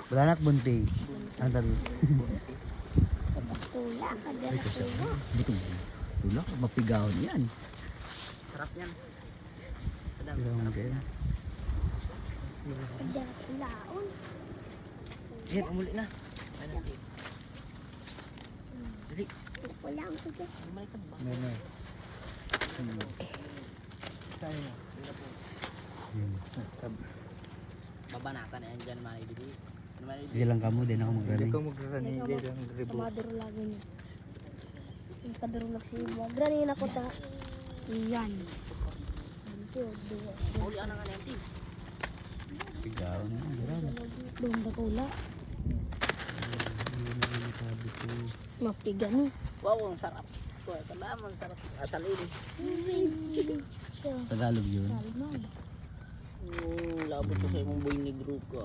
Beranak bunting. Antar. Tula, Ay, kasi buto. Tulak, mapigahon yan. Sarap yan. Pigahon kayo. Ada tulaon. Yan, umuli na. Ano natin? Dali. Wala ang kuya. Bumalikan ba? Meron. Saan na? Wala po. Babanatan na yan dyan, mga ibig. Sige lang kamo, din ako magraning. Kamaduro lagi niya. Yung kadurulog si mo. Granin ako ta. Iyan. Ito, dua. Uli ka na nga nenti. Pigahon na. Grabe. Doon ba kula? Mapigan eh. Wow, ang sarap. Salamat, ang sarap. Asalin. Tagalog yun. Salman. Labot ko sa imong boy negro ka.